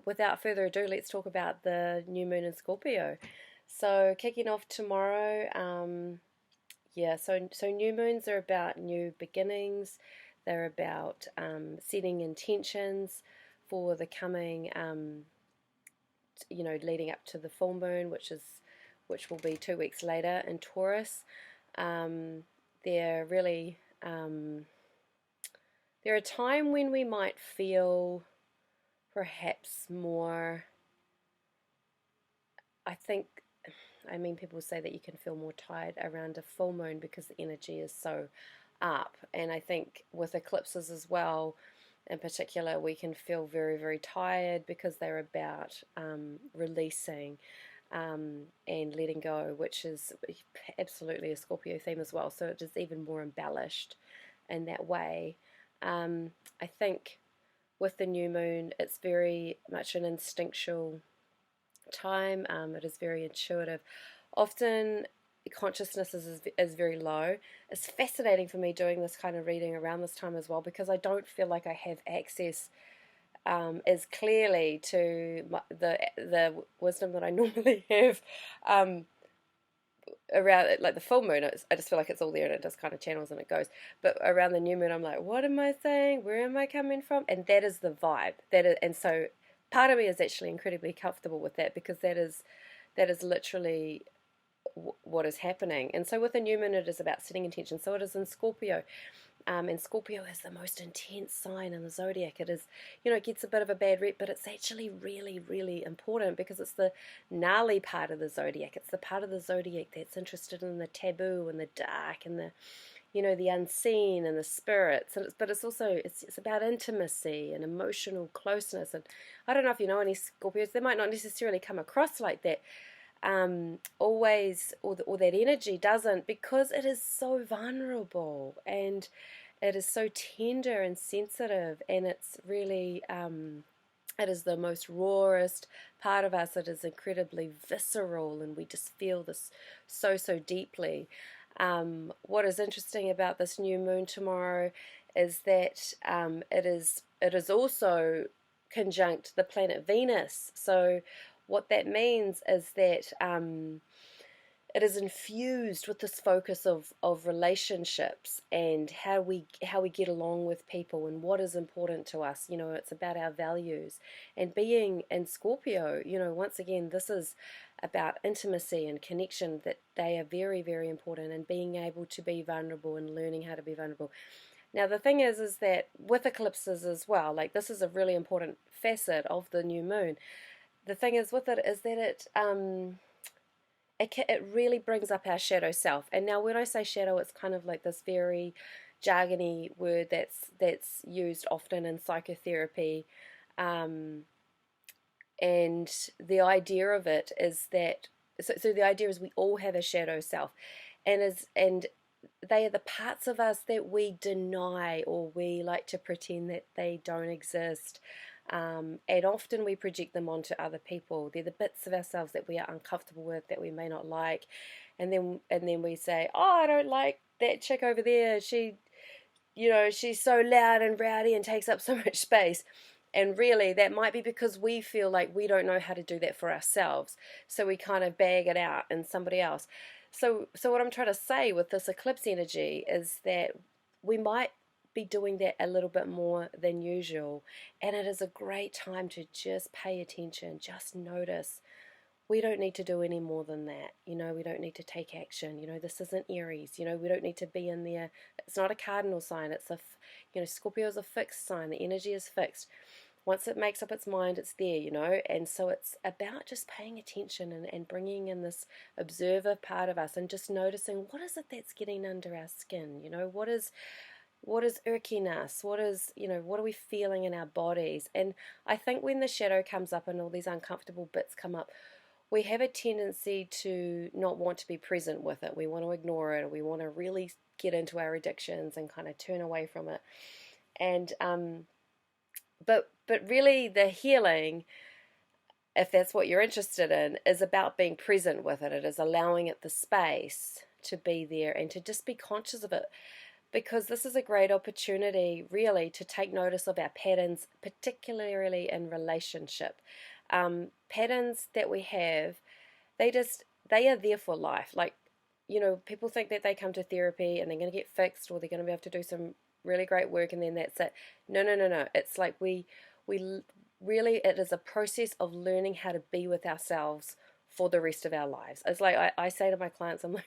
Without further ado, let's talk about the new moon in Scorpio. So kicking off tomorrow, so new moons are about new beginnings. They're about setting intentions for the coming, leading up to the full moon, which will be 2 weeks later in Taurus. They're really they're a time when we might feel perhaps more. People say that you can feel more tired around a full moon because the energy is so up. And I think with eclipses as well, in particular, we can feel very, very tired because they're about releasing and letting go, which is absolutely a Scorpio theme as well. So it is even more embellished in that way. I think with the new moon, it's very much an instinctual time. It is very intuitive. Often consciousness is very low. It's fascinating for me doing this kind of reading around this time as well, because I don't feel like I have access as clearly to the wisdom that I normally have around it, like the full moon. I just feel like it's all there and it just kind of channels and it goes. But around the new moon, I'm like, what am I saying? Where am I coming from? And that is the vibe. And so part of me is actually incredibly comfortable with that, because that is literally what is happening. And so with the new moon, it is about setting intention. So it is in Scorpio. And Scorpio is the most intense sign in the zodiac. It is, it gets a bit of a bad rep, but it's actually really, really important, because it's the gnarly part of the zodiac. It's the part of the zodiac that's interested in the taboo and the dark and the unseen and the spirits. But it's also it's about intimacy and emotional closeness. And I don't know if you know any Scorpios, they might not necessarily come across like that. Always, or that energy doesn't, because it is so vulnerable and it is so tender and sensitive, and it's really it is the most rawest part of us. It is incredibly visceral, and we just feel this so deeply. What is interesting about this new moon tomorrow is that it is also conjunct the planet Venus. So what that means is that it is infused with this focus of relationships and how we get along with people and what is important to us. It's about our values. And being in Scorpio, once again, this is about intimacy and connection, that they are very, very important, and being able to be vulnerable and learning how to be vulnerable. Now, the thing is that with eclipses as well, like, this is a really important facet of the new moon. The thing is with it is that it really brings up our shadow self. And now when I say shadow, it's kind of like this very jargony word that's used often in psychotherapy. And the idea of it is that, so the idea is we all have a shadow self, and they are the parts of us that we deny, or we like to pretend that they don't exist. And often we project them onto other people. They're the bits of ourselves that we are uncomfortable with, that we may not like, and then we say, "Oh, I don't like that chick over there. She's so loud and rowdy and takes up so much space." And really, that might be because we feel like we don't know how to do that for ourselves, so we kind of bag it out in somebody else. So what I'm trying to say with this eclipse energy is that we might be doing that a little bit more than usual, and it is a great time to just pay attention, just notice. We don't need to do any more than that. We don't need to take action. This isn't Aries. We don't need to be in there. It's not a cardinal sign. It's Scorpio is a fixed sign. The energy is fixed. Once it makes up its mind, it's there, and so it's about just paying attention and bringing in this observer part of us, and just noticing, what is it that's getting under our skin? What is irking us? What are we feeling in our bodies? And I think when the shadow comes up and all these uncomfortable bits come up, we have a tendency to not want to be present with it. We want to ignore it, or we want to really get into our addictions and kind of turn away from it. And but really, the healing, if that's what you're interested in, is about being present with it. It is allowing it the space to be there and to just be conscious of it. because this is a great opportunity, really, to take notice of our patterns, particularly in relationship. Patterns that we have, they are there for life. Like, people think that they come to therapy and they're going to get fixed, or they're going to be able to do some really great work and then that's it. No, no, no, no. It's like we really, it is a process of learning how to be with ourselves for the rest of our lives. It's like I say to my clients, I'm like,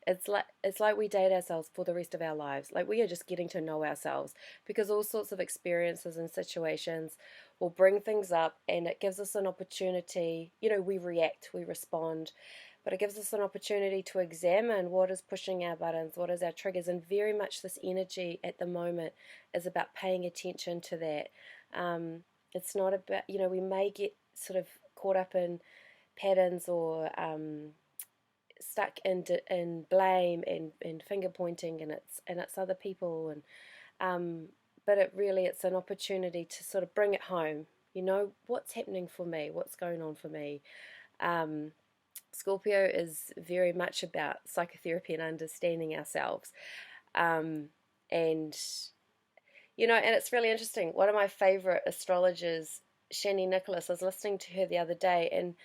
it's like we date ourselves for the rest of our lives. Like, we are just getting to know ourselves, because all sorts of experiences and situations will bring things up, and it gives us an opportunity. We react, we respond, but it gives us an opportunity to examine what is pushing our buttons, what is our triggers, and very much this energy at the moment is about paying attention to that. It's not about, we may get sort of caught up in patterns, or stuck in blame and finger pointing, and it's other people, and but it's an opportunity to sort of bring it home. What's happening for me, what's going on for me. Scorpio is very much about psychotherapy and understanding ourselves, and and it's really interesting. One of my favorite astrologers, Shani Nicholas, I was listening to her the other day, and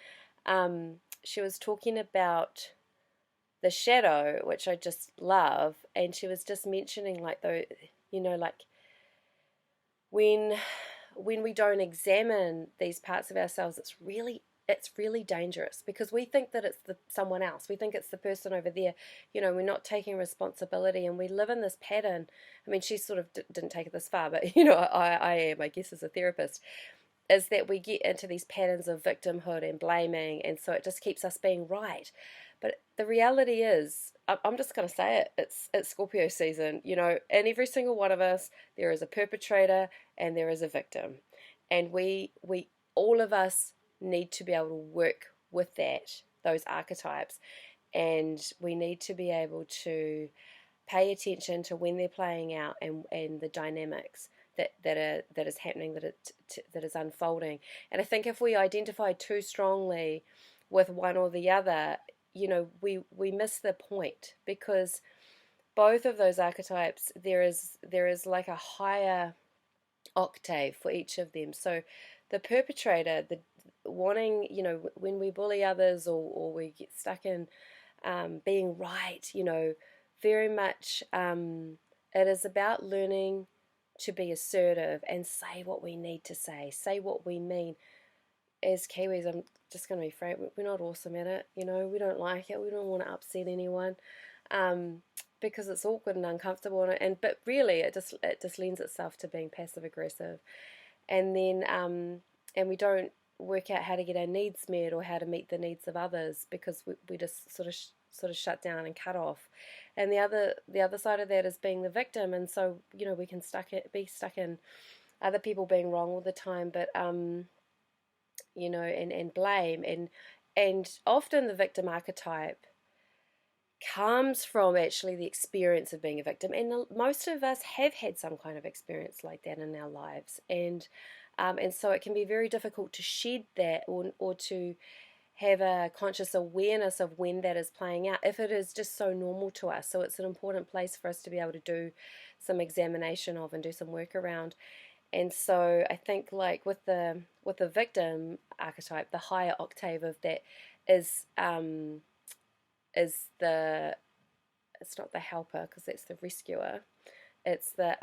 she was talking about the shadow, which I just love, and she was just mentioning, like, though, like, when we don't examine these parts of ourselves, it's really dangerous, because we think that it's someone else. We think it's the person over there. We're not taking responsibility, and we live in this pattern. I mean, she sort of didn't take it this far, but I am, I guess, as a therapist, is that we get into these patterns of victimhood and blaming, and so it just keeps us being right. But the reality is, I'm just going to say it, it's Scorpio season, and every single one of us, there is a perpetrator and there is a victim. And we all of us need to be able to work with those archetypes, and we need to be able to pay attention to when they're playing out, and the dynamics that is happening, that is unfolding. And I think if we identify too strongly with one or the other, we miss the point, because both of those archetypes, there is like a higher octave for each of them. So the perpetrator, the wanting, when we bully others, or we get stuck in being right, very much it is about learning to be assertive and say what we need to say what we mean. As Kiwis, I'm just going to be frank, we're not awesome at it. We don't like it. We don't want to upset anyone, because it's awkward and uncomfortable. But really, it just lends itself to being passive aggressive, and then and we don't work out how to get our needs met, or how to meet the needs of others, because we just sort of shut down and cut off. And the other side of that is being the victim, and so we can be stuck in other people being wrong all the time, but and blame, and often the victim archetype comes from actually the experience of being a victim, and most of us have had some kind of experience like that in our lives, and so it can be very difficult to shed that, or to have a conscious awareness of when that is playing out, if it is just so normal to us. So it's an important place for us to be able to do some examination of and do some work around. And so I think, like, with the victim archetype, the higher octave of that is the, it's not the helper, because that's the rescuer. It's the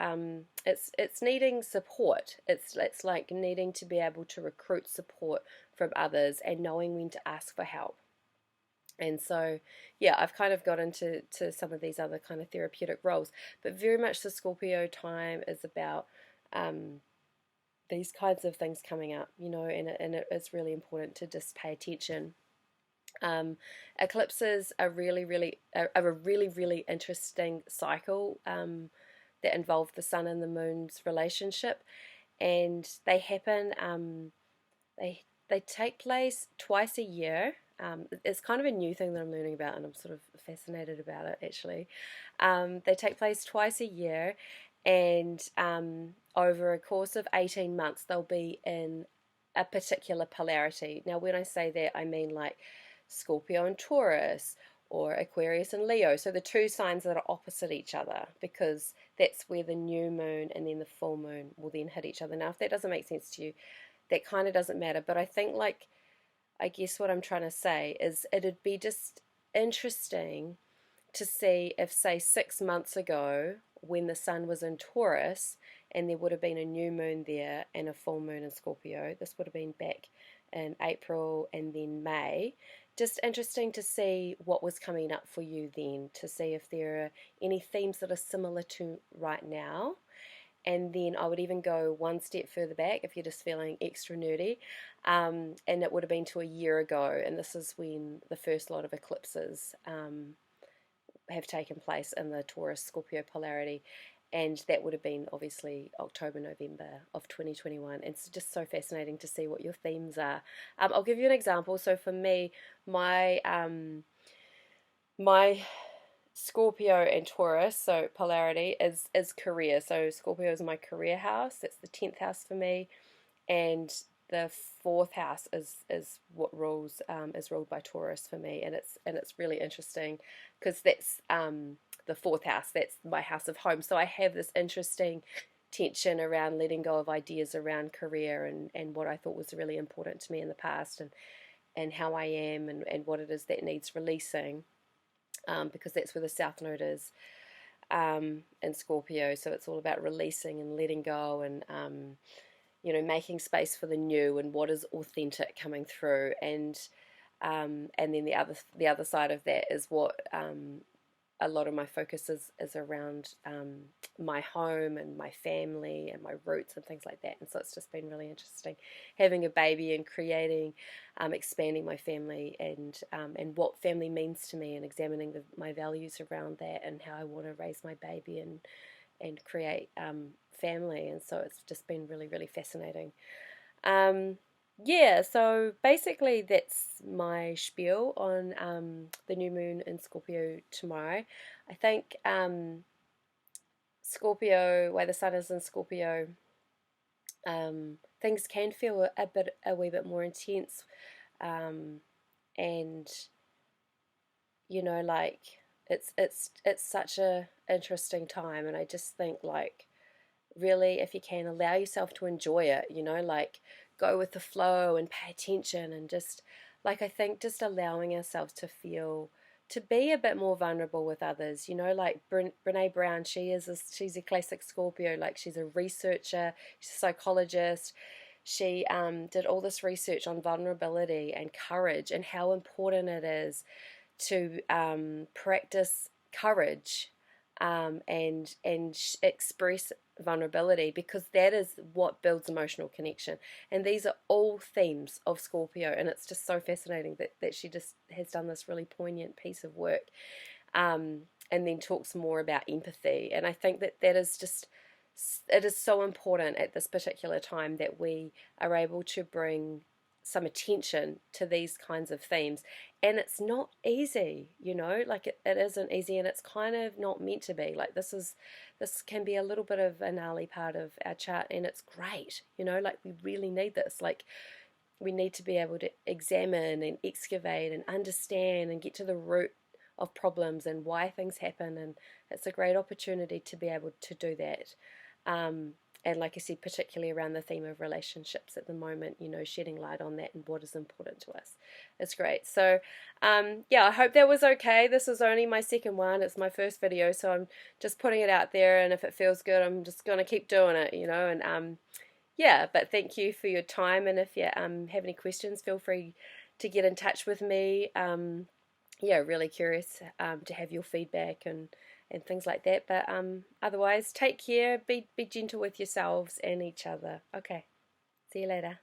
it's needing support. It's like needing to be able to recruit support from others, and knowing when to ask for help. And so, yeah, I've kind of got into some of these other kind of therapeutic roles, but very much the Scorpio time is about these kinds of things coming up, and it is really important to just pay attention. Eclipses are a really interesting cycle that involve the sun and the moon's relationship, and they happen. They take place twice a year. It's kind of a new thing that I'm learning about, and I'm sort of fascinated about it, actually. They take place twice a year, and over a course of 18 months, they'll be in a particular polarity. Now, when I say that, I mean like Scorpio and Taurus, or Aquarius and Leo. So the two signs that are opposite each other, because that's where the new moon and then the full moon will then hit each other. Now, if that doesn't make sense to you, that kind of doesn't matter. But I think, like, I guess what I'm trying to say is it'd be just interesting to see if, say, 6 months ago, when the sun was in Taurus and there would have been a new moon there and a full moon in Scorpio, this would have been back in April and then May. Just interesting to see what was coming up for you then, to see if there are any themes that are similar to right now. And then I would even go one step further back if you're just feeling extra nerdy. And it would have been to a year ago, and this is when the first lot of eclipses have taken place in the Taurus Scorpio polarity, and that would have been obviously October, November of 2021. And it's just so fascinating to see what your themes are. I'll give you an example. So for me, my Scorpio and Taurus, so polarity, is career. So Scorpio is my career house. That's the 10th house for me, and the 4th house is what rules is ruled by Taurus for me, and it's really interesting because that's the 4th house. That's my house of home. So I have this interesting tension around letting go of ideas around career and what I thought was really important to me in the past, and how I am, and what it is that needs releasing, because that's where the South Node is in Scorpio. So it's all about releasing and letting go, and making space for the new and what is authentic coming through. And then the other side of that is what a lot of my focus is around my home and my family and my roots and things like that. And so it's just been really interesting having a baby and creating, expanding my family, and what family means to me, and examining my values around that, and how I want to raise my baby and create family. And so it's just been really, really fascinating. Yeah, so basically that's my spiel on the new moon in Scorpio tomorrow. I think Scorpio, where the sun is in Scorpio, things can feel a wee bit more intense, and like it's such a interesting time, and I just think, like, really, if you can, allow yourself to enjoy it, like, go with the flow and pay attention, and just, like, I think just allowing ourselves to be a bit more vulnerable with others, like Brene Brown. She's a classic Scorpio. Like, she's a researcher, she's a psychologist. She did all this research on vulnerability and courage, and how important it is to practice courage, and express vulnerability, because that is what builds emotional connection. And these are all themes of Scorpio, and it's just so fascinating that she just has done this really poignant piece of work, and then talks more about empathy. And I think that is just, it is so important at this particular time that we are able to bring some attention to these kinds of themes. And it's not easy, like it isn't easy, and it's kind of not meant to be. Like, this can be a little bit of a gnarly part of our chart, and it's great, like, we really need this. Like, we need to be able to examine and excavate and understand and get to the root of problems and why things happen, and it's a great opportunity to be able to do that. And like I said, particularly around the theme of relationships at the moment, shedding light on that and what is important to us. It's great. So, yeah, I hope that was okay. This is only my second one. It's my first video, so I'm just putting it out there, and if it feels good, I'm just going to keep doing it, and yeah, but thank you for your time, and if you have any questions, feel free to get in touch with me. Yeah, really curious to have your feedback and things like that. But otherwise, take care, be gentle with yourselves and each other. Okay, see you later.